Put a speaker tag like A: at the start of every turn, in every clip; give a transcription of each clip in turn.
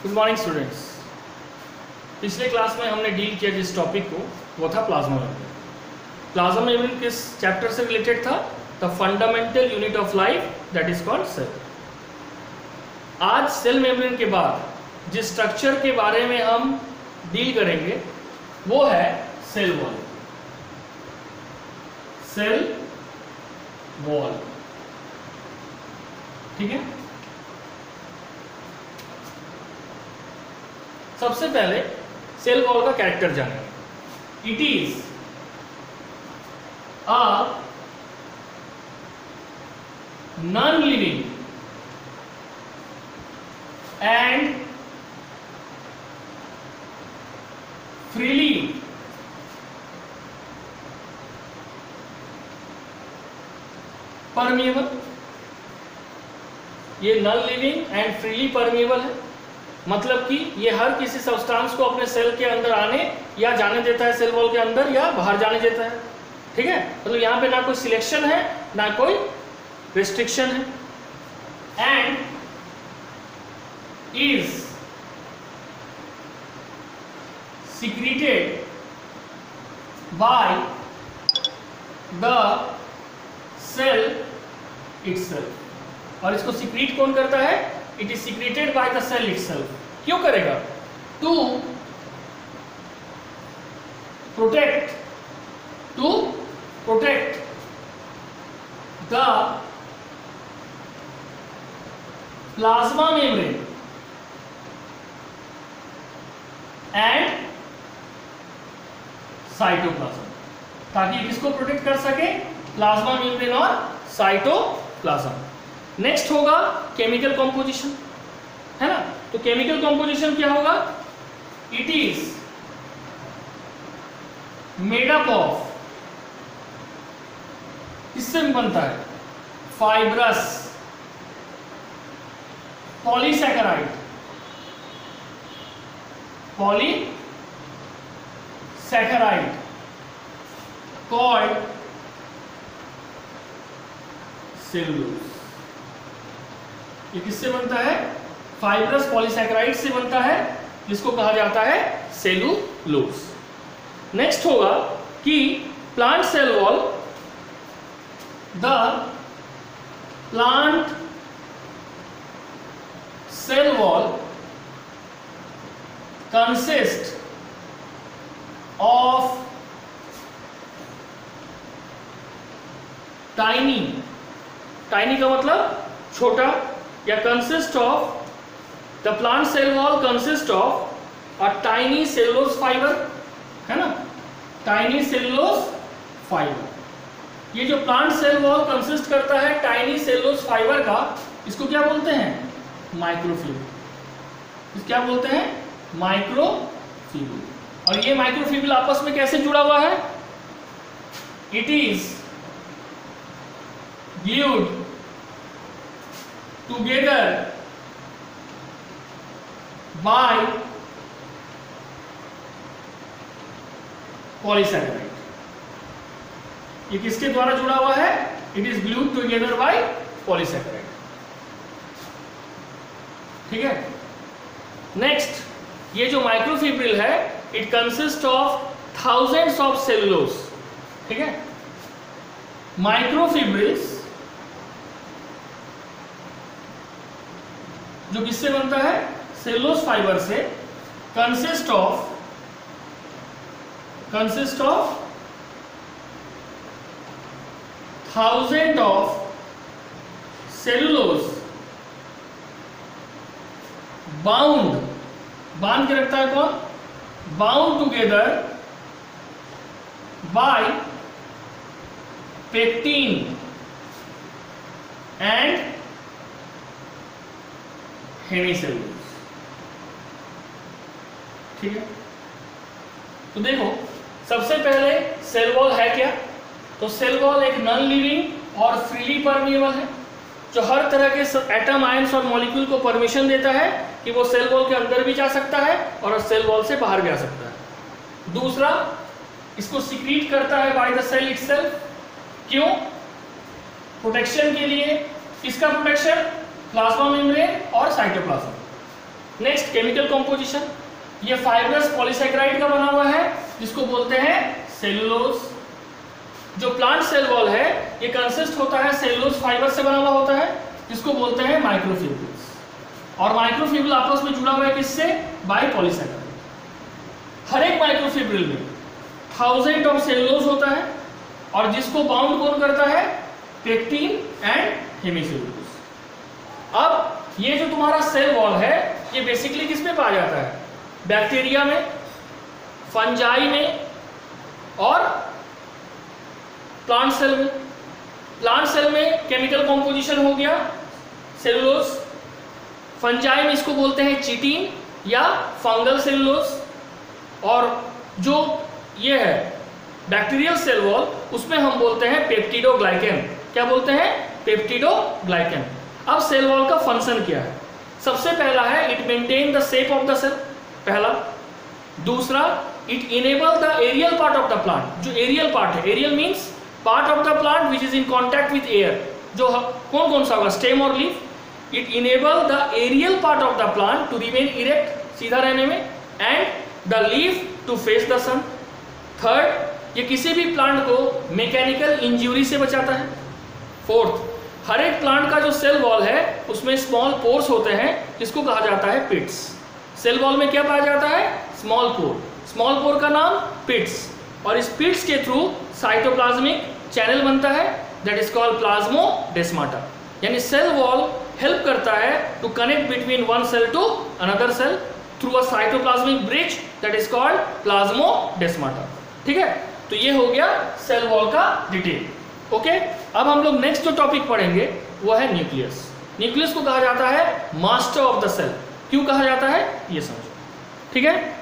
A: Good morning students. पिछले class में हमने डील किया जिस टॉपिक को, वो था प्लाज्मा मेम्ब्रेन। प्लाज्मा मेम्ब्रेन किस चैप्टर से रिलेटेड था? The fundamental unit of life that is called cell. आज सेल मेम्ब्रेन के बाद जिस स्ट्रक्चर के बारे में हम डील करेंगे वो है सेल वॉल। सेल वॉल, ठीक है। सबसे पहले सेल वॉल का कैरेक्टर जानेंगे। It is a non living and freely permeable. ये non living and freely permeable है, मतलब कि ये हर किसी सब्सटेंस को अपने सेल के अंदर आने या जाने देता है, सेल वॉल के अंदर या बाहर जाने देता है, ठीक है। मतलब यहाँ पे ना कोई सिलेक्शन है ना कोई रिस्ट्रिक्शन है। And is secreted by the cell itself। और इसको सीक्रेट कौन करता है? It is secreted by the cell itself. क्यों करेगा? To protect the plasma membrane and cytoplasm, ताकि किसको प्रोटेक्ट कर सके? प्लाज्मा मेम्ब्रेन और साइटोप्लाज्म। नेक्स्ट होगा केमिकल कॉम्पोजिशन, है ना। तो केमिकल कॉम्पोजिशन क्या होगा? It is made up of, किससे बनता है? Fibrous polysaccharide called cellulose. ये किससे बनता है? फाइब्रस पॉलीसैकेराइड से बनता है, जिसको कहा जाता है सेलुलोज। नेक्स्ट होगा कि plant cell wall, the plant cell wall consist of tiny का मतलब छोटा, या consist of, the plant cell wall consist of a tiny cellulose fiber, है ना, tiny cellulose fiber। ये जो plant cell wall consist करता है tiny cellulose fiber का, इसको क्या बोलते हैं? माइक्रोफ्यूबुल। क्या बोलते हैं? माइक्रोफ्यूबुल। और ये माइक्रोफ्यूबुल आपस में कैसे जुड़ा हुआ है? It is glued together by polysaccharide. ये किसके द्वारा जुड़ा हुआ है? It is glued together by polysaccharide, ठीक है। नेक्स्ट, ये जो माइक्रोफिब्रिल है, it consist of thousands of cellulose, ठीक है। माइक्रोफिब्रिल्स जो किससे बनता है? सेलुलोज फाइबर से। Consist of thousand of cellulose बांध के रखता है कौन? Bound together by pectin and hemicellulose, ठीक है। तो देखो, सबसे पहले सेल वॉल है क्या? तो सेल वॉल एक नॉन लिविंग और फ्रीली परमिएबल है, जो हर तरह के एटम, आयंस और मॉलिक्यूल को परमिशन देता है कि वो सेल वॉल के अंदर भी जा सकता है और सेल वॉल से बाहर भी आ सकता है। दूसरा, इसको सीक्रेट करता है बाय द सेल इटसेल्फ। क्यों? प्रोटेक्शन के लिए। किसका प्रोटेक्शन? प्लाज्मा मेम्ब्रेन और साइटोप्लाज्म। नेक्स्ट केमिकल कॉम्पोजिशन, ये फाइब्रस पॉलीसैकेराइड का बना हुआ है जिसको बोलते हैं सेलुलोज। जो प्लांट सेल वॉल है ये कंसिस्ट होता है सेलुलोज फाइबर से बना हुआ होता है जिसको बोलते हैं माइक्रोफिब्रिल्स, और माइक्रोफिब्रिल आपस में जुड़ा हुआ है किससे? Bye polysaccharide. हर एक माइक्रोफिब्रिल में 1000 ऑफ सेलुलोज होता है और जिसको बाउंड कौन करता है? Pectin and hemicellulose. अब ये जो तुम्हारा सेल वॉल है ये बेसिकली किस में पाया जाता है? बैक्टीरिया में, फंजाई में और प्लांट सेल में। प्लांट सेल में केमिकल कॉम्पोजिशन हो गया सेलुलोज, फंजाई में इसको बोलते हैं चिटिन या फंगल सेलुलोज, और जो ये है बैक्टीरियल सेल वॉल उसमें हम बोलते हैं पेप्टिडोग्लाइकेन। क्या बोलते हैं? पेप्टिडोग्लाइकेन। अब सेल वॉल का फंक्शन क्या है? सबसे पहला है it maintain the shape of the cell, पहला। दूसरा, it enable the aerial part of the plant. जो एरियल पार्ट है, aerial means part of the plant which is in contact with air, जो कौन कौन सा होगा? स्टेम और leaf. It enable the aerial part of the plant to remain erect, सीधा रहने में, and the leaf to face the sun. Third, ये किसी भी प्लांट को मैकेनिकल इंजरी से बचाता है। फोर्थ, हर एक प्लांट का जो सेल वॉल है उसमें स्मॉल पोर्स होते हैं जिसको कहा जाता है पिट्स। सेल वॉल में क्या पाया जाता है? स्मॉल पोर। स्मॉल पोर का नाम पिट्स, और इस पिट्स के थ्रू साइटोप्लाज्मिक चैनल बनता है दैट इज कॉल्ड प्लाज्मोडेस्माटा। यानी सेल वॉल हेल्प करता है to connect between one cell to another cell through a cytoplasmic bridge that is called plasmodesmata. ठीक है, तो ये हो गया सेल वॉल का डिटेल। ओके, अब हम लोग नेक्स्ट जो टॉपिक पढ़ेंगे वो है न्यूक्लियस। न्यूक्लियस को कहा जाता है मास्टर ऑफ द सेल। क्यों कहा जाता है ये समझो। ठीक है,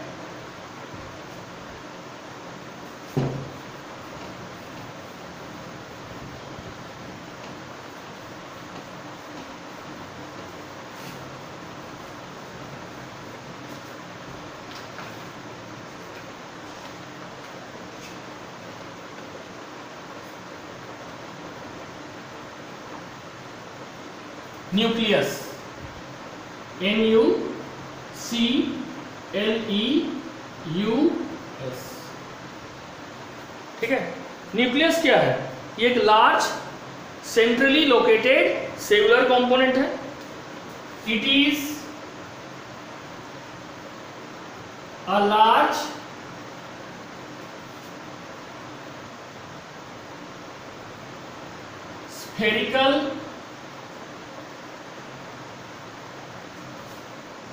A: न्यूक्लियस, NUCLEUS। ठीक है, न्यूक्लियस क्या है? ये एक large centrally located cellular component है। It is a large spherical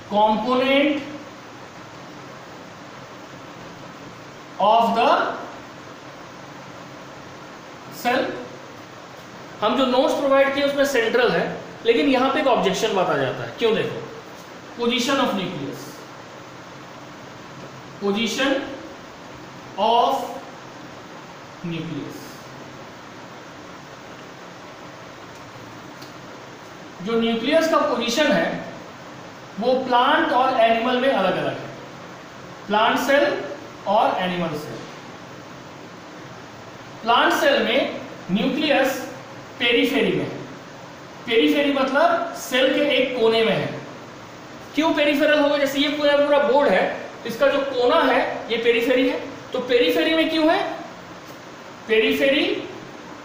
A: component of the cell। हम जो नोट्स प्रोवाइड किए उसमें सेंट्रल है, लेकिन यहां पे एक ऑब्जेक्शन बताया जाता है। क्यों? देखो, position of nucleus, position of nucleus. जो न्यूक्लियस का पोजीशन है वो प्लांट और एनिमल में अलग अलग है। प्लांट सेल और एनिमल सेल। प्लांट सेल में न्यूक्लियस पेरीफेरी में है। पेरीफेरी मतलब सेल के एक कोने में है। क्यों पेरीफेरल होगा? जैसे ये पूरा पूरा बोर्ड है, इसका जो कोना है ये पेरीफेरी है। तो पेरीफेरी में क्यों है? Periphery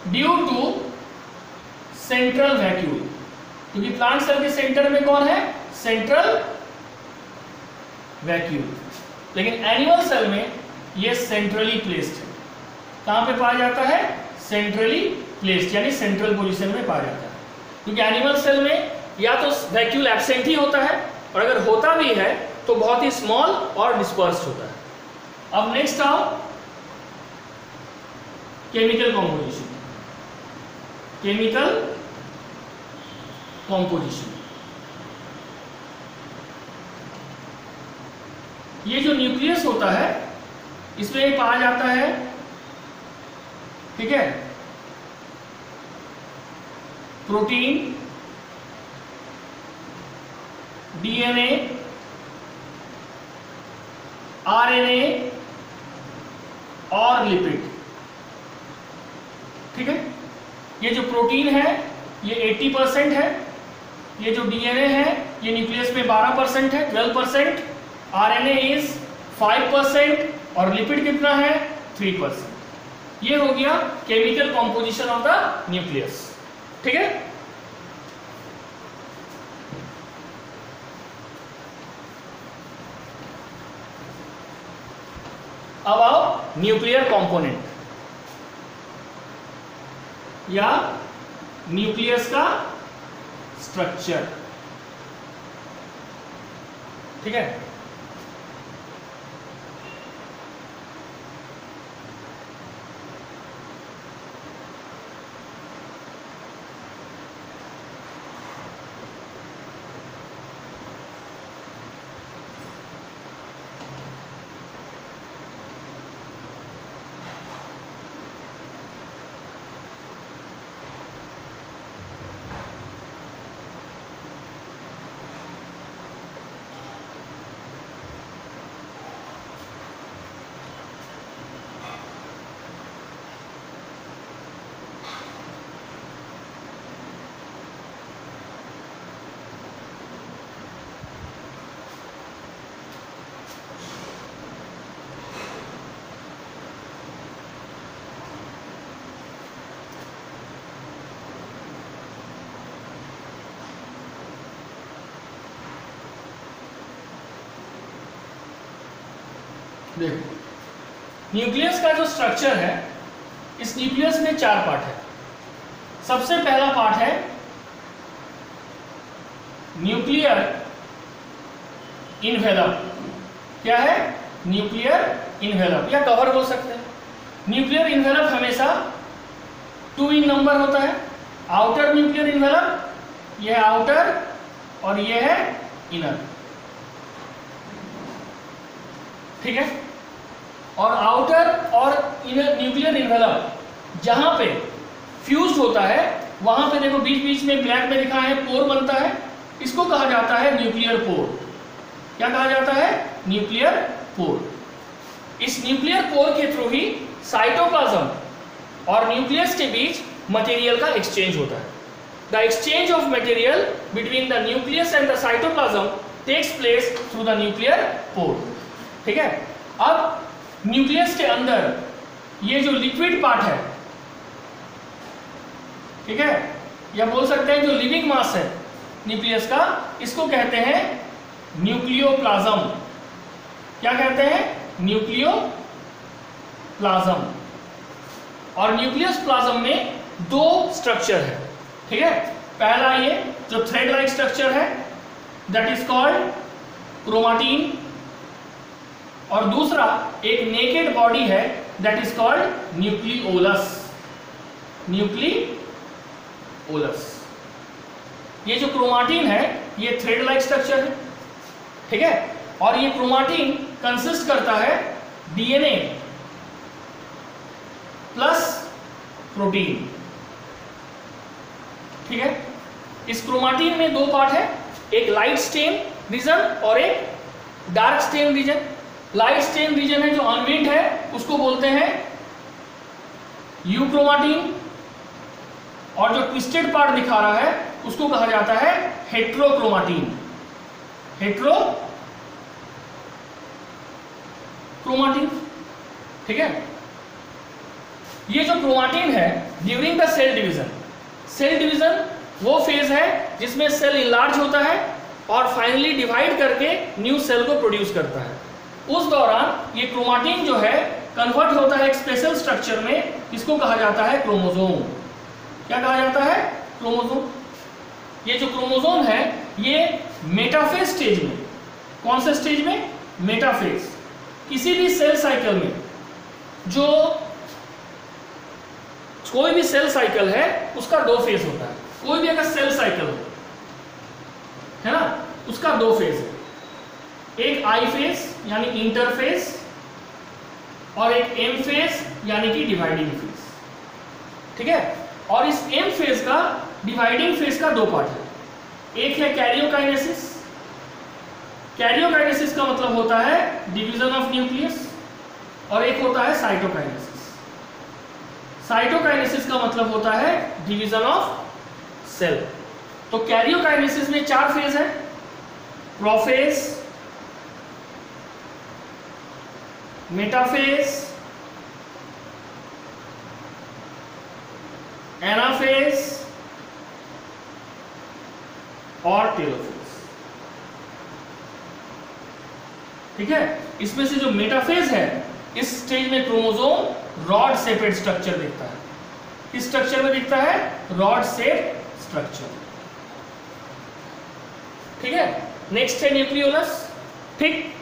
A: due to central vacuole, क्योंकि प्लांट सेल के सेंटर में कौन है? Central vacuole. लेकिन एनिमल सेल में ये सेंट्रली प्लेस्ड है। कहां पे पाया जाता है? सेंट्रली प्लेस्ड, यानी सेंट्रल पोजीशन में पाया जाता है। क्योंकि एनिमल सेल में या तो वैक्यूल एब्सेंट ही होता है, और अगर होता भी है तो बहुत ही स्मॉल और डिस्पर्स्ड होता है। अब नेक्स्ट आओ केमिकल कॉम्पोजिशन। केमिकल कॉम्पोजिशन, ये जो न्यूक्लियस होता है इसमें पाया जाता है, ठीक है, प्रोटीन, डीएनए, आरएनए और लिपिड। ठीक है, ये जो प्रोटीन है ये 80% है, ये जो डीएनए है ये न्यूक्लियस में 12% है, 12%, आरएनए इज 5% और लिपिड कितना है 3%। ये हो गया chemical composition of the nucleus. ठीक है, अब आओ न्यूक्लियर कंपोनेंट या न्यूक्लियस का स्ट्रक्चर। ठीक है, देखो न्यूक्लियस का जो स्ट्रक्चर है, इस न्यूक्लियस में 4 पार्ट है। सबसे पहला पार्ट है न्यूक्लियर इन्वेलप। क्या है? न्यूक्लियर इन्वेलप या कवर बोल सकते हैं। न्यूक्लियर इन्वेलप हमेशा 2 इन नंबर होता है। आउटर न्यूक्लियर इन्वेलप, यह आउटर और यह है इनर। ठीक है, और आउटर और इनर न्यूक्लियर इन्वेलप जहां पे फ्यूज्ड होता है, वहां पे देखो बीच बीच में ब्लैक में लिखा है पोर बनता है, इसको कहा जाता है न्यूक्लियर पोर। क्या कहा जाता है? Nuclear pore. इस न्यूक्लियर पोर के थ्रू ही साइटोप्लाज्म और न्यूक्लियस के बीच मटेरियल का एक्सचेंज होता है। The exchange of material between the nucleus and the cytoplasm takes place through the nuclear pore. ठीक है, अब न्यूक्लियस के अंदर ये जो लिक्विड पार्ट है, ठीक है, या बोल सकते हैं जो लिविंग मास है न्यूक्लियस का, इसको कहते हैं न्यूक्लियोप्लाज्म। क्या कहते हैं? न्यूक्लियोप्लाज्म। और न्यूक्लियस प्लाज्म में 2 स्ट्रक्चर है। ठीक है, पहला ये जो थ्रेड लाइक स्ट्रक्चर है, दैट इज कॉल्ड क्रोमाटीन, और दूसरा एक नेकेड बॉडी है, that is called nucleolus. Nucleolus. ये जो क्रोमाटीन है ये थ्रेड लाइक स्ट्रक्चर है। ठीक है, और ये क्रोमाटीन कंसिस्ट करता है डीएनए प्लस प्रोटीन। ठीक है, इस क्रोमाटीन में 2 पार्ट है, एक लाइट स्टेन रीजन और एक dark stain region. Light stain region है जो अनविंड है, उसको बोलते हैं यूक्रोमाटीन, और जो ट्विस्टेड पार्ट दिखा रहा है उसको कहा जाता है हेट्रोक्रोमाटीन। हेट्रोक्रोमाटीन। ठीक है, ये जो क्रोमाटीन है during the cell division, cell division वो फेज है जिसमें सेल इनलार्ज होता है और फाइनली डिवाइड करके न्यू सेल को प्रोड्यूस करता है। उस दौरान ये क्रोमाटीन जो है कन्वर्ट होता है एक स्पेशल स्ट्रक्चर में, इसको कहा जाता है क्रोमोसोम। क्या कहा जाता है? क्रोमोसोम। ये जो क्रोमोसोम है ये मेटाफेज स्टेज में, कौन से स्टेज में? मेटाफेज। किसी भी सेल साइकिल में जो कोई भी सेल साइकिल है उसका 2 फेज होता है। कोई भी अगर सेल साइकिल हो, है ना, उसका 2 फेज है, एक आई फेज यानी इंटरफेज और एक एम फेज यानी कि डिवाइडिंग फेज। ठीक है, और इस एम फेज का डिवाइडिंग फेज का 2 पार्ट है, एक है कैरियोकाइनेसिस। कैरियोकाइनेसिस का मतलब होता है डिवीजन ऑफ न्यूक्लियस, और एक होता है साइटोकाइनेसिस। साइटोकाइनेसिस का मतलब होता है डिवीजन ऑफ सेल। तो कैरियोकाइनेसिस में 4 फेज है, प्रोफेज, मेटाफेज, एनाफेज और टेलोफेज। ठीक है, इसमें से जो मेटाफेज है, इस स्टेज में क्रोमोसोम रॉड शेपेड स्ट्रक्चर दिखता है। किस स्ट्रक्चर में दिखता है? Rod shape structure. ठीक है, नेक्स्ट है न्यूक्लियोलस। ठीक,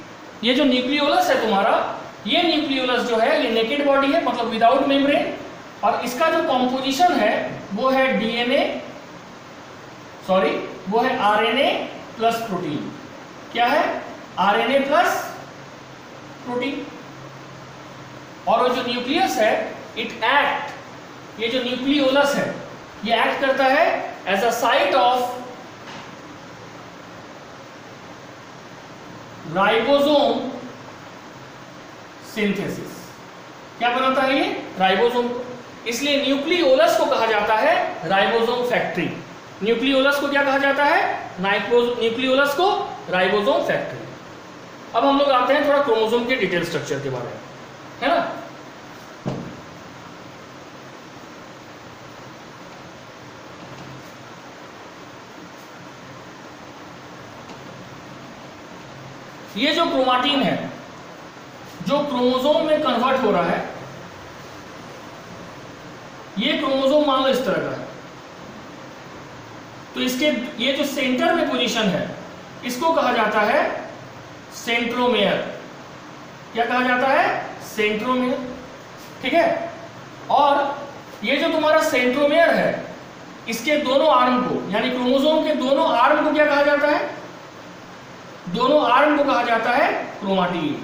A: ये जो न्यूक्लियोलस है तुम्हारा, ये न्यूक्लियोलस जो है ये नेकेड बॉडी है, मतलब विदाउट मेम्ब्रेन, और इसका जो कॉम्पोजिशन है वो है वो है आरएनए प्लस प्रोटीन। क्या है? RNA plus protein. और वो जो न्यूक्लियस है, ये जो न्यूक्लियोलस है, ये एक्ट करता है as a site of ribosome synthesis. क्या बनाता है ये? राइबोसोम। इसलिए न्यूक्लियोलस को कहा जाता है राइबोसोम फैक्ट्री। न्यूक्लियोलस को क्या कहा जाता है? न्यूक्लियोलस को राइबोसोम फैक्ट्री। अब हम लोग आते हैं थोड़ा क्रोमोसोम के डिटेल स्ट्रक्चर के बारे में, है ना। ये जो क्रोमाटिन है, जो क्रोमोसोम में कन्वर्ट हो रहा है, ये क्रोमोसोम मान लो इस तरह का है, तो इसके ये जो सेंटर में पोजीशन है, इसको कहा जाता है सेंट्रोमेयर। क्या कहा जाता है? सेंट्रोमेयर। ठीक है, और ये जो तुम्हारा सेंट्रोमेयर है, इसके दोनों आर्म को, यानी क्रोमोसोम के दोनों आर्म को क्या कहा जाता है? दोनों आर्म को कहा जाता है क्रोमाटिड।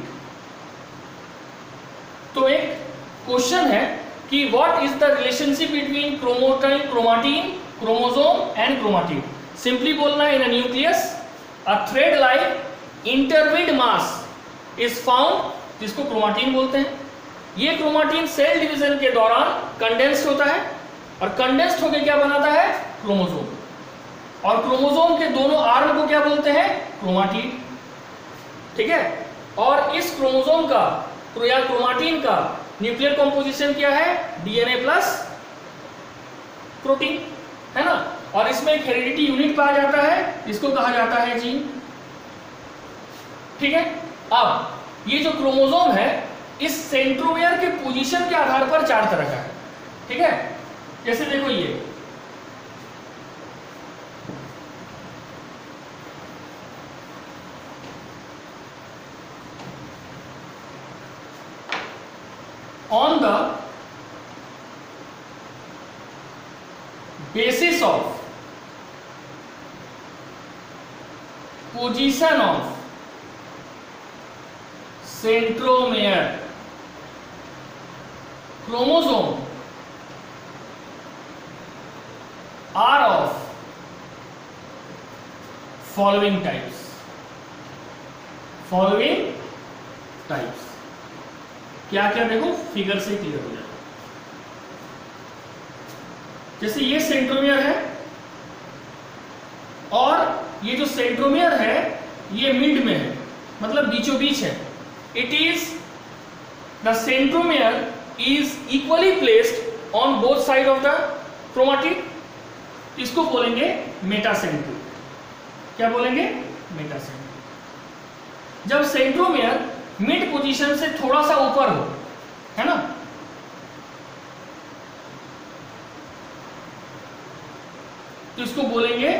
A: तो एक क्वेश्चन है कि what is the relationship between chromatin, chromosome and chromatid. Simply बोलना है, in a nucleus a thread like intertwined mass is found, जिसको क्रोमाटिन बोलते हैं। ये क्रोमाटिन सेल डिवीजन के दौरान कंडेंस्ड होता है, और कंडेंस्ड होकर क्या बनाता है? क्रोमोसोम। और क्रोमोसोम के दोनों आर्म को क्या बोलते हैं? क्रोमाटिड। ठीक है, और इस क्रोमोसोम का या क्रोमाटिन का न्यूक्लियर कंपोजिशन क्या है? डीएनए प्लस प्रोटीन, है ना। और इसमें एक हेरिडिटी यूनिट पाया जाता है, इसको कहा जाता है जीन। ठीक है, अब ये जो क्रोमोसोम है, इस सेंट्रोमेयर के पोजीशन के आधार पर 4 तरह का है। ठीक है, जैसे देखो ये on the basis of position of centromere, chromosome are of following types। क्या क्या? देखो फिगर से क्लियर हो जाएगा। जैसे ये सेंट्रोमियर है, और ये जो सेंट्रोमियर है ये मिड में है, मतलब बीचों बीच है। It is the centromere is equally placed on both side of the chromatid. इसको बोलेंगे मेटासेंट्रिक। क्या बोलेंगे? मेटासेंट्रिक। जब सेंट्रोमियर मिड पोजीशन से थोड़ा सा ऊपर हो, है ना, तो इसको बोलेंगे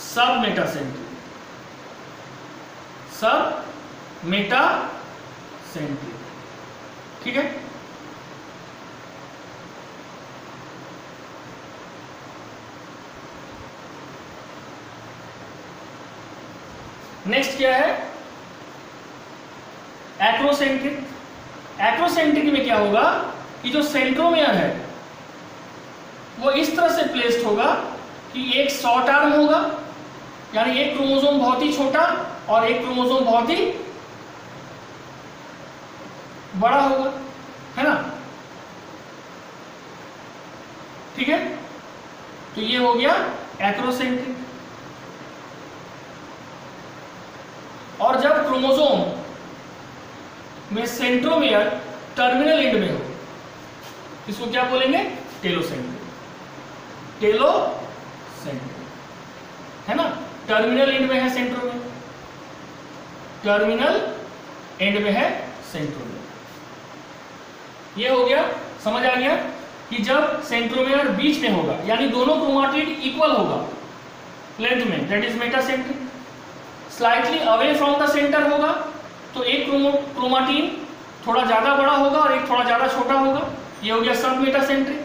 A: सब मेटासेंट्रिक। ठीक है, नेक्स्ट क्या है? एक्रोसेंट्रिक में क्या होगा कि जो सेंट्रोमियर है वो इस तरह से प्लेस्ड होगा कि एक शॉर्ट आर्म होगा, यानी एक क्रोमोसोम बहुत ही छोटा और एक क्रोमोसोम बहुत ही बड़ा होगा, है ना। ठीक है, तो ये हो गया एक्रोसेंट्रिक। और जब क्रोमोसोम में सेंट्रोमियर टर्मिनल एंड में हो, इसको क्या बोलेंगे? टेलोसेंट्रिक। टेलोसेंट्रिक है ना, टर्मिनल एंड में है सेंट्रोमियर, टर्मिनल एंड में है सेंट्रोमियर। ये हो गया, समझ आ गया कि जब सेंट्रोमियर बीच में होगा यानी दोनों क्रोमाटिड इक्वल होगा लेंथ में, that is metacentric. Slightly away from the centre होगा तो एक क्रोमाटिन थोड़ा ज्यादा बड़ा होगा और एक थोड़ा ज्यादा छोटा होगा, ये हो गया सब मेटासेंट्रिक।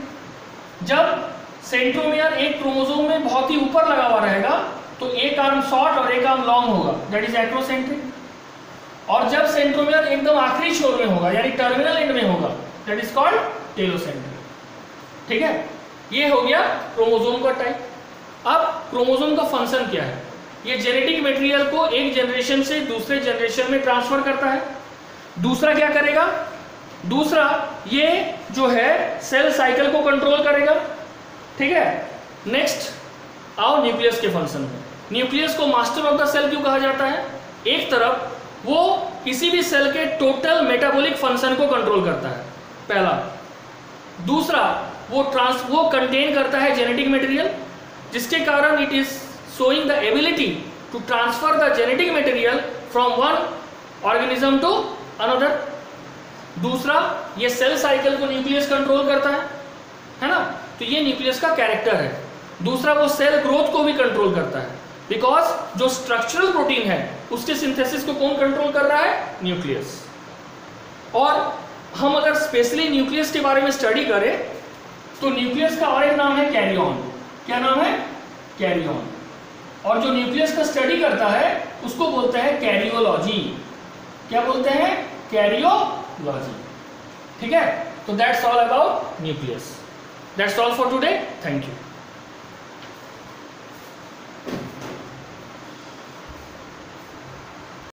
A: जब सेंट्रोमियर एक क्रोमोसोम में बहुत ही ऊपर लगा हुआ रहेगा तो एक आर्म शॉर्ट और एक आर्म लॉन्ग होगा, दैट इज एक्रोसेंट्रिक। और जब सेंट्रोमियर एकदम आखिरी छोर में होगा यानी टर्मिनल एंड में होगा, दैट इज कॉल्ड टेलोसेंट्रिक। ठीक है, ये हो गया क्रोमोसोम का टाइप। अब क्रोमोसोम का फंक्शन क्या है? ये जेनेटिक मटेरियल को एक जनरेशन से दूसरे जनरेशन में ट्रांसफर करता है। दूसरा क्या करेगा? दूसरा ये जो है सेल साइकिल को कंट्रोल करेगा। ठीक है, नेक्स्ट आओ न्यूक्लियस के फंक्शन में। न्यूक्लियस को मास्टर ऑफ द सेल क्यों कहा जाता है? एक तरफ वो किसी भी सेल के टोटल मेटाबॉलिक फंक्शन को कंट्रोल करता है, पहला। दूसरा वो कंटेन करता है जेनेटिक मटेरियल, जिसके कारण it is showing the ability to transfer the genetic material from one organism to another. दूसरा ये सेल साइकिल को न्यूक्लियस कंट्रोल करता है ना, तो ये न्यूक्लियस का कैरेक्टर है। दूसरा वो सेल ग्रोथ को भी कंट्रोल करता है, बिकॉज जो स्ट्रक्चरल प्रोटीन है उसके सिंथेसिस को कौन कंट्रोल कर रहा है? न्यूक्लियस। और हम अगर स्पेशली न्यूक्लियस के बारे में स्टडी करें तो न्यूक्लियस का और एक नाम है कैरियन। क्या नाम है? कैरियन। और जो न्यूक्लियस का स्टडी करता है उसको बोलते हैं कैरियोलॉजी। क्या बोलते हैं? कैरियोलॉजी। ठीक है, तो that's all about nucleus. That's all for today, thank you.